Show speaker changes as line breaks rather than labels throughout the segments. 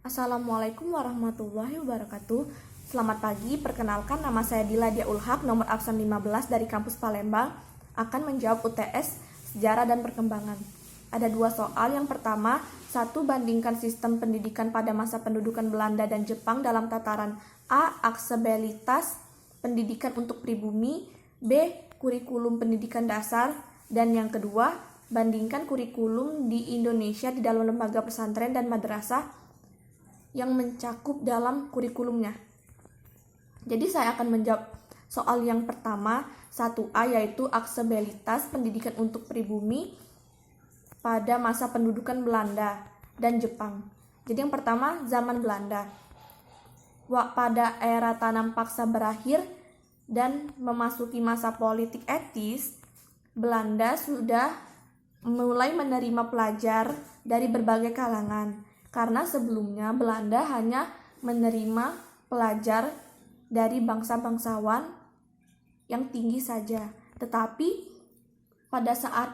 Assalamualaikum warahmatullahi wabarakatuh. Selamat pagi, perkenalkan nama saya Dila Diaul Haq, nomor absen 15 dari kampus Palembang, akan menjawab UTS Sejarah dan Perkembangan. Ada dua soal. Yang pertama, 1. Bandingkan sistem pendidikan pada masa pendudukan Belanda dan Jepang dalam tataran A. Aksesibilitas pendidikan untuk pribumi, B. Kurikulum pendidikan dasar, dan yang kedua, bandingkan kurikulum di Indonesia di dalam lembaga pesantren dan madrasah yang mencakup dalam kurikulumnya. Jadi saya akan menjawab soal yang pertama, 1A, yaitu aksesibilitas pendidikan untuk pribumi pada masa pendudukan Belanda dan Jepang. Jadi yang pertama, zaman Belanda. Pada era tanam paksa berakhir dan memasuki masa politik etis, Belanda sudah mulai menerima pelajar dari berbagai kalangan. Karena sebelumnya Belanda hanya menerima pelajar dari bangsa-bangsawan yang tinggi saja. Tetapi pada saat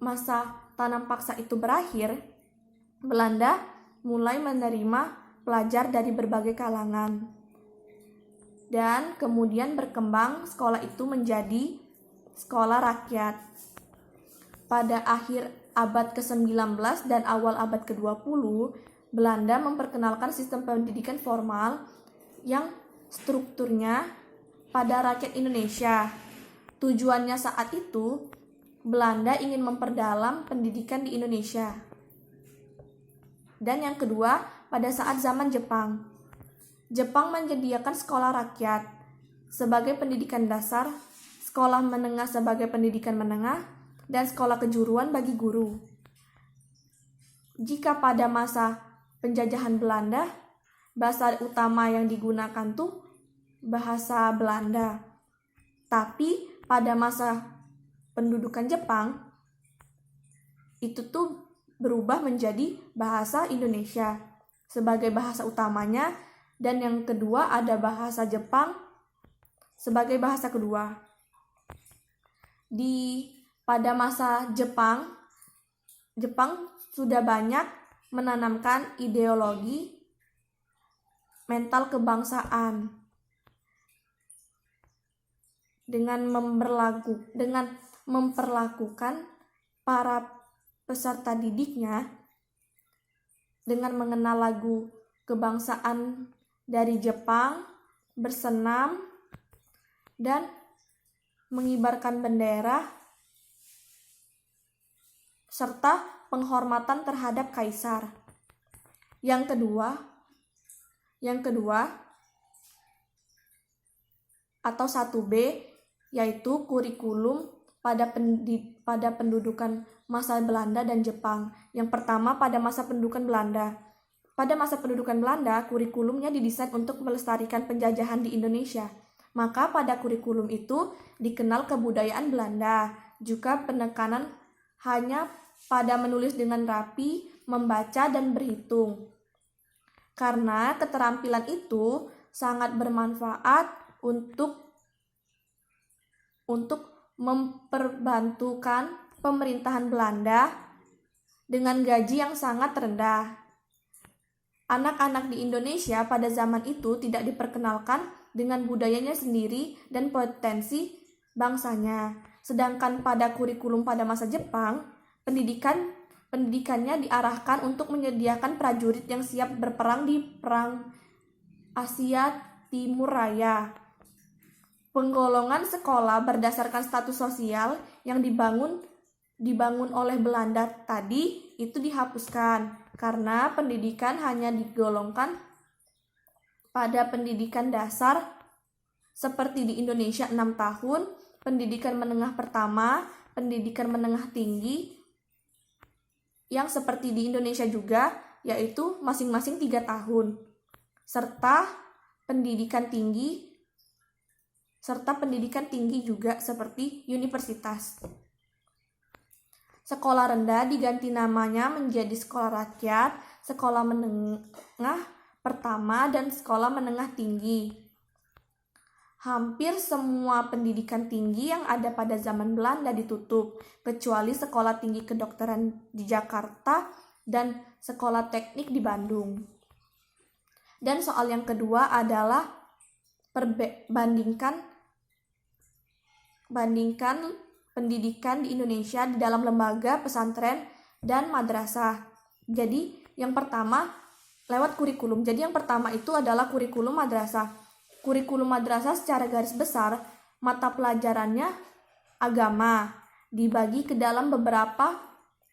masa tanam paksa itu berakhir, Belanda mulai menerima pelajar dari berbagai kalangan. Dan kemudian berkembang sekolah itu menjadi sekolah rakyat. Pada akhir abad ke-19 dan awal abad ke-20, Belanda memperkenalkan sistem pendidikan formal yang strukturnya pada rakyat Indonesia. Tujuannya saat itu, Belanda ingin memperdalam pendidikan di Indonesia. Dan yang kedua, pada saat zaman Jepang. Jepang menyediakan sekolah rakyat sebagai pendidikan dasar, sekolah menengah sebagai pendidikan menengah, dan sekolah kejuruan bagi guru. Jika pada masa penjajahan Belanda, bahasa utama yang digunakan tuh bahasa Belanda. Tapi pada masa pendudukan Jepang, itu tuh berubah menjadi bahasa Indonesia sebagai bahasa utamanya, dan yang kedua ada bahasa Jepang sebagai bahasa kedua. Pada masa Jepang sudah banyak menanamkan ideologi mental kebangsaan dengan memperlakukan para peserta didiknya dengan mengenal lagu kebangsaan dari Jepang, bersenam, dan mengibarkan bendera, serta penghormatan terhadap kaisar. Yang kedua atau 1B, yaitu kurikulum pada pendudukan masa Belanda dan Jepang. Yang pertama, pada masa pendudukan Belanda. Pada masa pendudukan Belanda, kurikulumnya didesain untuk melestarikan penjajahan di Indonesia. Maka pada kurikulum itu dikenal kebudayaan Belanda, juga penekanan hanya pada menulis dengan rapi, membaca, dan berhitung. Karena keterampilan itu sangat bermanfaat untuk memperbantukan pemerintahan Belanda dengan gaji yang sangat rendah. Anak-anak di Indonesia pada zaman itu tidak diperkenalkan dengan budayanya sendiri dan potensi bangsanya. Sedangkan pada kurikulum pada masa Jepang, pendidikannya diarahkan untuk menyediakan prajurit yang siap berperang di Perang Asia Timur Raya. Penggolongan sekolah berdasarkan status sosial yang dibangun oleh Belanda tadi itu dihapuskan, karena pendidikan hanya digolongkan pada pendidikan dasar seperti di Indonesia 6 tahun, pendidikan menengah pertama, pendidikan menengah tinggi, yang seperti di Indonesia juga, yaitu masing-masing 3 tahun, serta pendidikan tinggi juga seperti universitas. Sekolah rendah diganti namanya menjadi sekolah rakyat, sekolah menengah pertama, dan sekolah menengah tinggi. Hampir semua pendidikan tinggi yang ada pada zaman Belanda ditutup, kecuali sekolah tinggi kedokteran di Jakarta dan sekolah teknik di Bandung. Dan soal yang kedua adalah bandingkan pendidikan di Indonesia di dalam lembaga, pesantren, dan madrasah. Jadi yang pertama lewat kurikulum. Jadi yang pertama itu adalah kurikulum madrasah. Kurikulum madrasah secara garis besar mata pelajarannya agama, dibagi ke dalam beberapa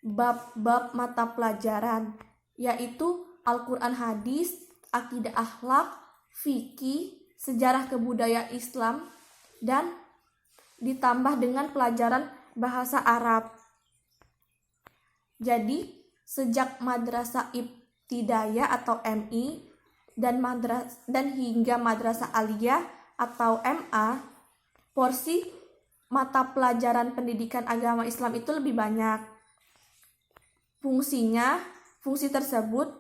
bab-bab mata pelajaran, yaitu Al-Quran, hadis, akidah, akhlak, fikih, sejarah kebudayaan Islam, dan ditambah dengan pelajaran bahasa Arab. Jadi sejak madrasah ibtidaiyah atau MI dan hingga madrasah aliyah atau MA, porsi mata pelajaran pendidikan agama Islam itu lebih banyak. Fungsi tersebut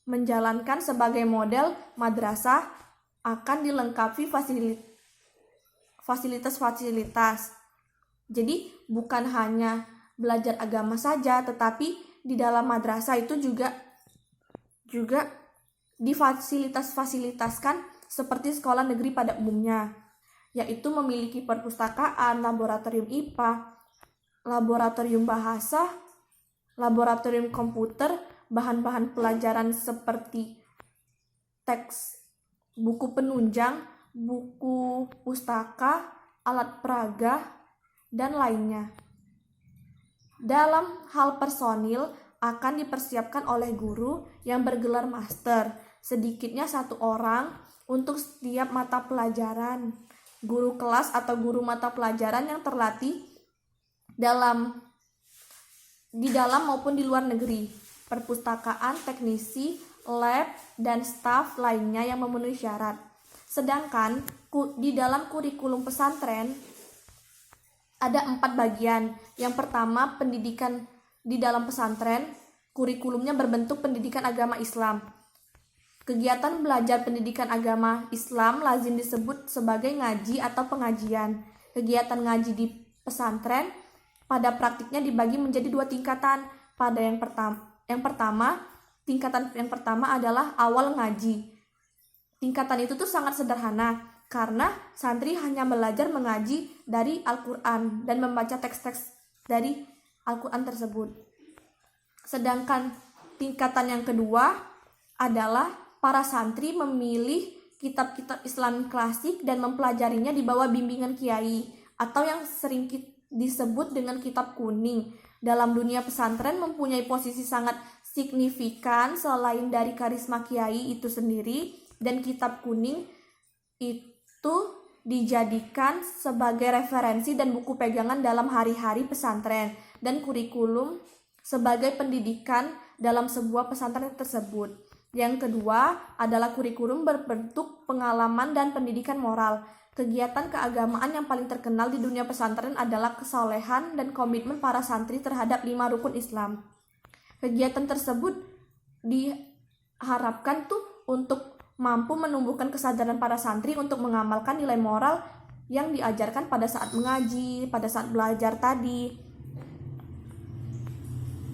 menjalankan sebagai model madrasah akan dilengkapi fasilitas-fasilitas. Jadi bukan hanya belajar agama saja, tetapi di dalam madrasah itu juga difasilitaskan seperti sekolah negeri pada umumnya, yaitu memiliki perpustakaan, laboratorium IPA, laboratorium bahasa, laboratorium komputer, bahan-bahan pelajaran seperti teks, buku penunjang, buku pustaka, alat peraga, dan lainnya. Dalam hal personil akan dipersiapkan oleh guru yang bergelar master, sedikitnya 1 orang untuk setiap mata pelajaran. Guru kelas atau guru mata pelajaran yang terlatih di dalam maupun di luar negeri, perpustakaan, teknisi, lab, dan staf lainnya yang memenuhi syarat. Sedangkan di dalam kurikulum pesantren ada 4 bagian. Yang pertama, pendidikan di dalam pesantren, kurikulumnya berbentuk pendidikan agama Islam. Kegiatan belajar pendidikan agama Islam lazim disebut sebagai ngaji atau pengajian. Kegiatan ngaji di pesantren pada praktiknya dibagi menjadi 2 tingkatan. Tingkatan yang pertama adalah awal ngaji. Tingkatan itu tuh sangat sederhana karena santri hanya belajar mengaji dari Al-Quran dan membaca teks-teks dari Al-Quran tersebut. Sedangkan tingkatan yang kedua adalah para santri memilih kitab-kitab Islam klasik dan mempelajarinya di bawah bimbingan kiai atau yang sering disebut dengan kitab kuning. Dalam dunia pesantren mempunyai posisi sangat signifikan selain dari karisma kiai itu sendiri, dan kitab kuning itu dijadikan sebagai referensi dan buku pegangan dalam hari-hari pesantren dan kurikulum sebagai pendidikan dalam sebuah pesantren tersebut. Yang kedua adalah kurikulum berbentuk pengalaman dan pendidikan moral. Kegiatan keagamaan yang paling terkenal di dunia pesantren adalah kesolehan dan komitmen para santri terhadap 5 rukun Islam. Kegiatan tersebut diharapkan tuh untuk mampu menumbuhkan kesadaran para santri untuk mengamalkan nilai moral yang diajarkan pada saat mengaji, pada saat belajar tadi.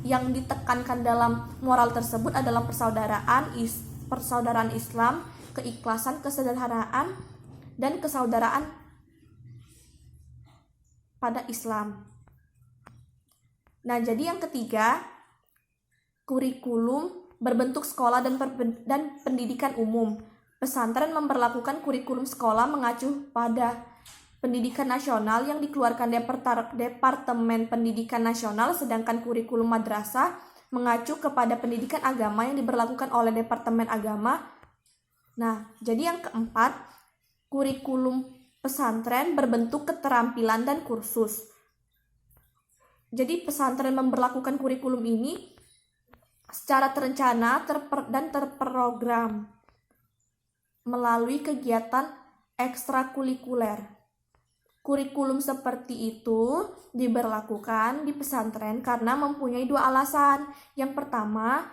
Yang ditekankan dalam moral tersebut adalah persaudaraan Islam, keikhlasan, kesederhanaan, dan kesaudaraan pada Islam. Nah, jadi yang ketiga, kurikulum berbentuk sekolah dan pendidikan umum. Pesantren memperlakukan kurikulum sekolah mengacu pada pendidikan nasional yang dikeluarkan Departemen Pendidikan Nasional, sedangkan kurikulum madrasah mengacu kepada pendidikan agama yang diberlakukan oleh Departemen Agama. Nah, jadi yang keempat, kurikulum pesantren berbentuk keterampilan dan kursus. Jadi pesantren memberlakukan kurikulum ini secara terencana dan terprogram melalui kegiatan ekstrakurikuler. Kurikulum seperti itu diberlakukan di pesantren karena mempunyai 2 alasan. Yang pertama,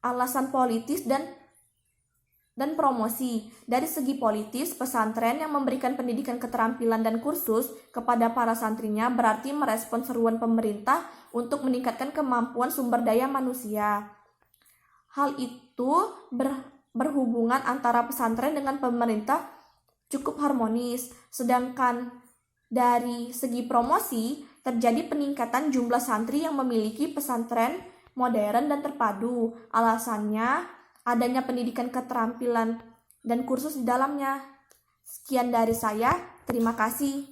alasan politis dan promosi. Dari segi politis, pesantren yang memberikan pendidikan keterampilan dan kursus kepada para santrinya berarti merespon seruan pemerintah untuk meningkatkan kemampuan sumber daya manusia. Hal itu berhubungan antara pesantren dengan pemerintah cukup harmonis. Sedangkan dari segi promosi, terjadi peningkatan jumlah santri yang memiliki pesantren modern dan terpadu. Alasannya adanya pendidikan keterampilan dan kursus di dalamnya. Sekian dari saya, terima kasih.